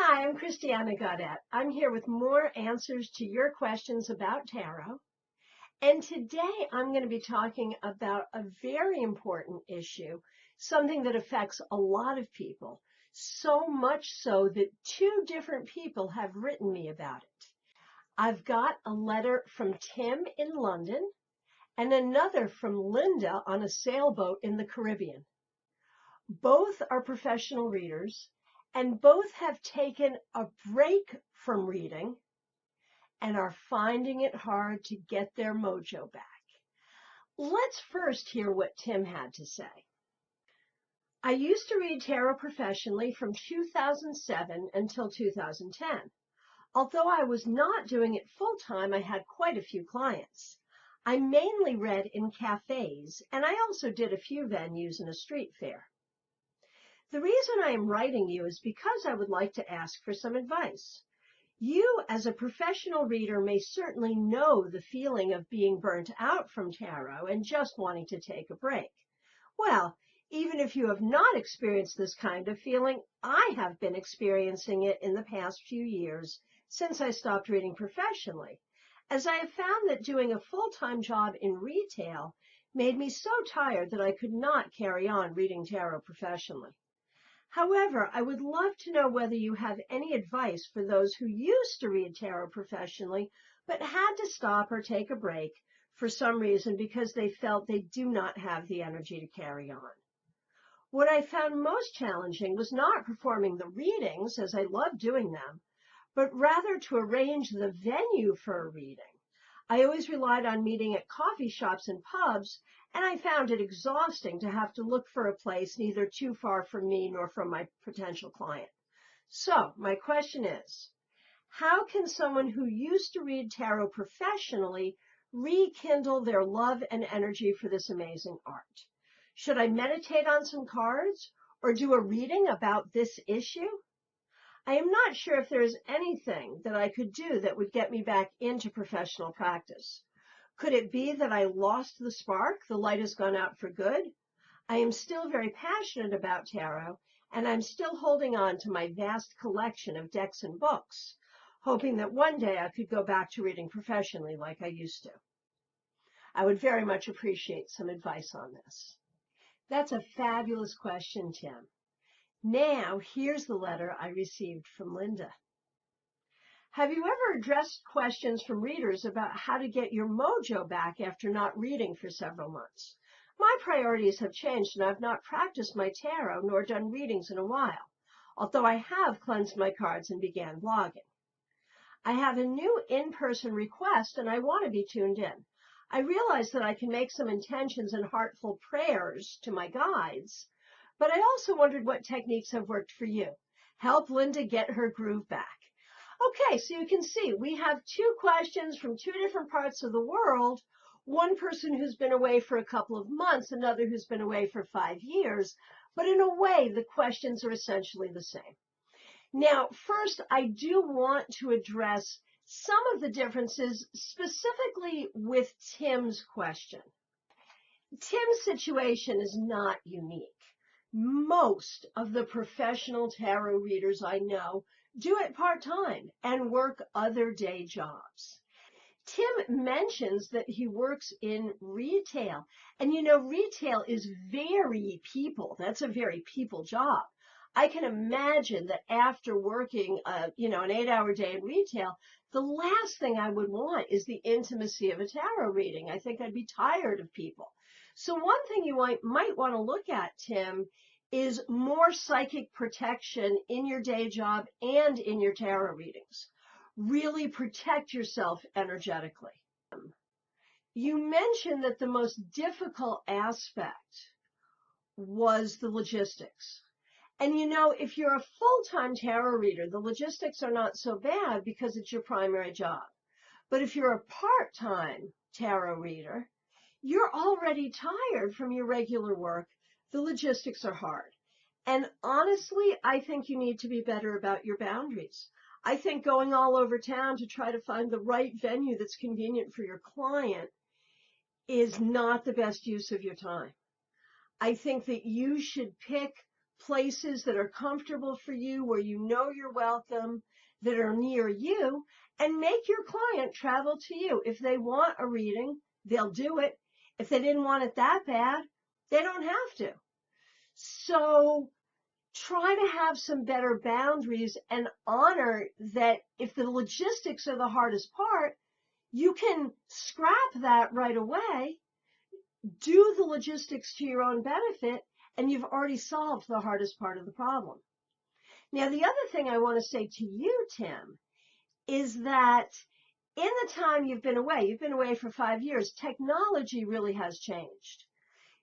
Hi, I'm Christiana Gaudet. I'm here with more answers to your questions about tarot. And today I'm going to be talking about a very important issue, something that affects a lot of people, so much so that two different people have written me about it. I've got a letter from Tim in London and another from Linda on a sailboat in the Caribbean. Both are professional readers, and both have taken a break from reading and are finding it hard to get their mojo back. Let's first hear what Tim had to say. I used to read tarot professionally from 2007 until 2010. Although I was not doing it full-time, I had quite a few clients. I mainly read in cafes, and I also did a few venues and a street fair. The reason I am writing you is because I would like to ask for some advice. You, as a professional reader, may certainly know the feeling of being burnt out from tarot and just wanting to take a break. Well, even if you have not experienced this kind of feeling, I have been experiencing it in the past few years since I stopped reading professionally, as I have found that doing a full-time job in retail made me so tired that I could not carry on reading tarot professionally. However, I would love to know whether you have any advice for those who used to read tarot professionally but had to stop or take a break for some reason because they felt they do not have the energy to carry on. What I found most challenging was not performing the readings, as I love doing them, but rather to arrange the venue for a reading. I always relied on meeting at coffee shops and pubs, and I found it exhausting to have to look for a place neither too far from me nor from my potential client. So, my question is, how can someone who used to read tarot professionally rekindle their love and energy for this amazing art? Should I meditate on some cards or do a reading about this issue? I am not sure if there is anything that I could do that would get me back into professional practice. Could it be that I lost the spark? The light has gone out for good? I am still very passionate about tarot, and I'm still holding on to my vast collection of decks and books, hoping that one day I could go back to reading professionally like I used to. I would very much appreciate some advice on this. That's a fabulous question, Tim. Now, here's the letter I received from Linda. Have you ever addressed questions from readers about how to get your mojo back after not reading for several months? My priorities have changed and I've not practiced my tarot nor done readings in a while, although I have cleansed my cards and began blogging. I have a new in-person request and I want to be tuned in. I realize that I can make some intentions and heartful prayers to my guides, but I also wondered what techniques have worked for you. Help Linda get her groove back. Okay, so you can see we have two questions from two different parts of the world. One person who's been away for a couple of months, another who's been away for 5 years, but in a way the questions are essentially the same. Now, first, I do want to address some of the differences specifically with Tim's question. Tim's situation is not unique. Most of the professional tarot readers I know do it part-time and work other day jobs. Tim mentions that he works in retail, and you know, retail is very people. That's a very people job. I can imagine that after working, an 8-hour day in retail, the last thing I would want is the intimacy of a tarot reading. I think I'd be tired of people. So one thing you might want to look at, Tim, is more psychic protection in your day job and in your tarot readings. Really protect yourself energetically. You mentioned that the most difficult aspect was the logistics. And you know, if you're a full-time tarot reader, the logistics are not so bad because it's your primary job. But if you're a part-time tarot reader, you're already tired from your regular work. The logistics are hard. And honestly, I think you need to be better about your boundaries. I think going all over town to try to find the right venue that's convenient for your client is not the best use of your time. I think that you should pick places that are comfortable for you, where you know you're welcome, that are near you, and make your client travel to you. If they want a reading, they'll do it. If they didn't want it that bad, they don't have to. So try to have some better boundaries and honor that if the logistics are the hardest part, you can scrap that right away, do the logistics to your own benefit, and you've already solved the hardest part of the problem. Now, the other thing I want to say to you, Tim, is that in the time you've been away for 5 years, technology really has changed.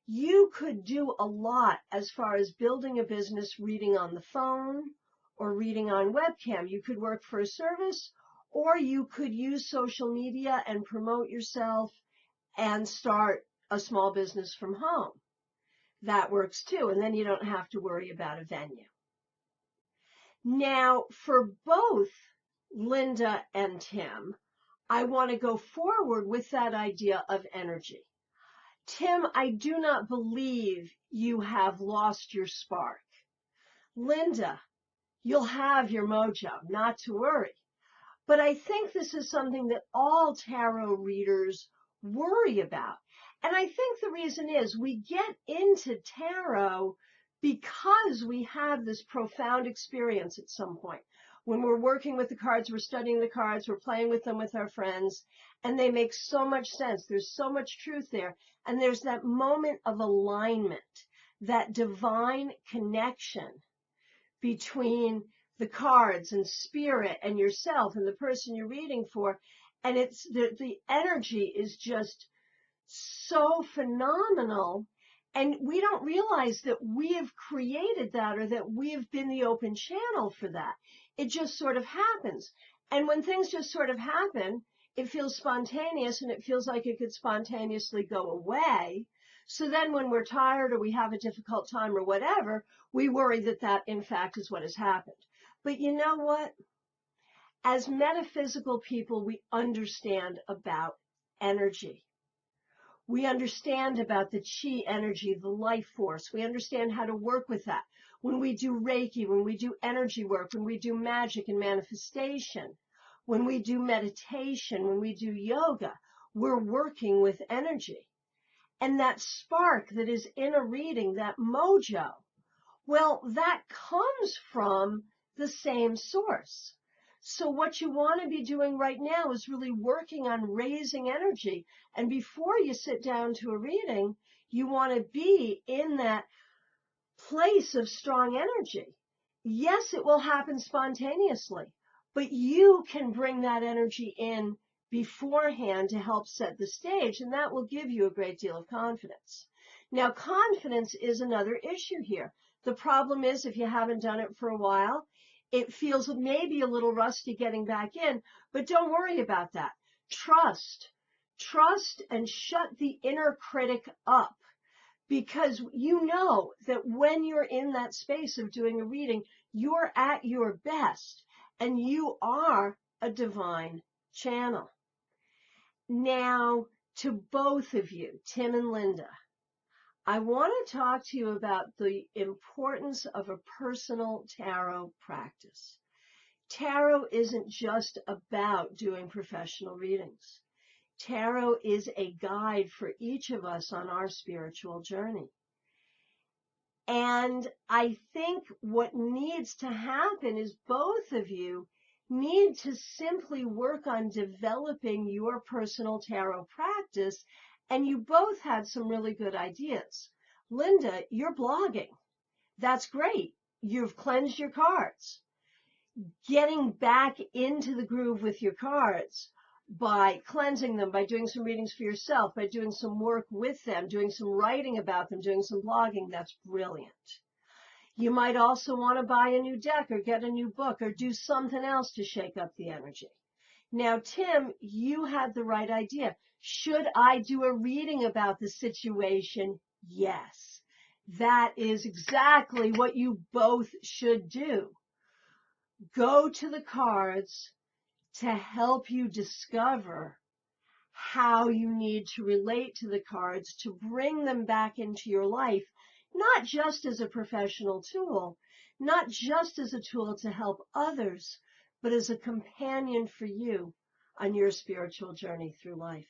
You could do a lot as far as building a business reading on the phone or reading on webcam. You could work for a service, or you could use social media and promote yourself and start a small business from home. That works too, and then you don't have to worry about a venue. Now, for both Linda and Tim, I want to go forward with that idea of energy. Tim, I do not believe you have lost your spark. Linda, you'll have your mojo, not to worry. But I think this is something that all tarot readers worry about. And I think the reason is we get into tarot because we have this profound experience at some point. When we're working with the cards, we're studying the cards, we're playing with them with our friends, and they make so much sense. There's so much truth there. And there's that moment of alignment, that divine connection between the cards and spirit and yourself and the person you're reading for. And it's the energy is just so phenomenal. And we don't realize that we have created that, or that we have been the open channel for that. It just sort of happens. And when things just sort of happen, it feels spontaneous, and it feels like it could spontaneously go away. So then when we're tired or we have a difficult time or whatever, we worry that that in fact is what has happened. But you know what? As metaphysical people, we understand about energy. We understand about the chi energy, the life force. We understand how to work with that. When we do Reiki, when we do energy work, when we do magic and manifestation, when we do meditation, when we do yoga, we're working with energy. And that spark that is in a reading, that mojo, well, that comes from the same source. So what you want to be doing right now is really working on raising energy. And before you sit down to a reading, you want to be in that place of strong energy. Yes, it will happen spontaneously, but you can bring that energy in beforehand to help set the stage, and that will give you a great deal of confidence. Now, confidence is another issue here. The problem is, if you haven't done it for a while, it feels maybe a little rusty getting back in, but don't worry about that. Trust and shut the inner critic up, because you know that when you're in that space of doing a reading, you're at your best and you are a divine channel. Now, to both of you, Tim and Linda, I want to talk to you about the importance of a personal tarot practice. Tarot isn't just about doing professional readings. Tarot is a guide for each of us on our spiritual journey. And I think what needs to happen is both of you need to simply work on developing your personal tarot practice. And you both had some really good ideas. Linda, you're blogging. That's great. You've cleansed your cards. Getting back into the groove with your cards by cleansing them, by doing some readings for yourself, by doing some work with them, doing some writing about them, doing some blogging, that's brilliant. You might also want to buy a new deck or get a new book or do something else to shake up the energy. Now, Tim, you had the right idea. Should I do a reading about the situation? Yes. That is exactly what you both should do. Go to the cards to help you discover how you need to relate to the cards to bring them back into your life. not just as a professional tool, not just as a tool to help others, but as a companion for you on your spiritual journey through life.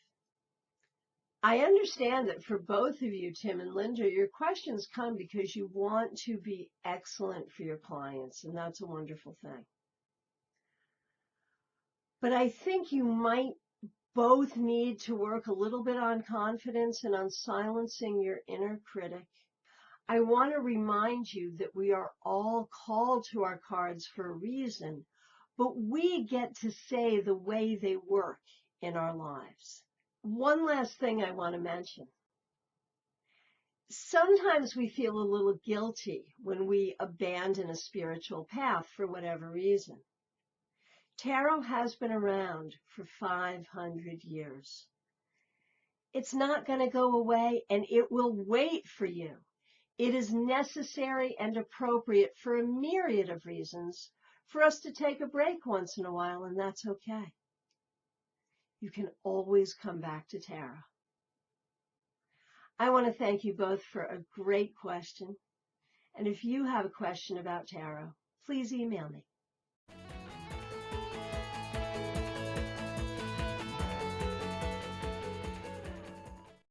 I understand that for both of you, Tim and Linda, your questions come because you want to be excellent for your clients, and that's a wonderful thing. But I think you might both need to work a little bit on confidence and on silencing your inner critic. I want to remind you that we are all called to our cards for a reason, but we get to say the way they work in our lives. One last thing I want to mention. Sometimes we feel a little guilty when we abandon a spiritual path for whatever reason. Tarot has been around for 500 years. It's not going to go away, and it will wait for you. It is necessary and appropriate for a myriad of reasons for us to take a break once in a while, and that's okay. You can always come back to tarot. I want to thank you both for a great question. And if you have a question about tarot, please email me.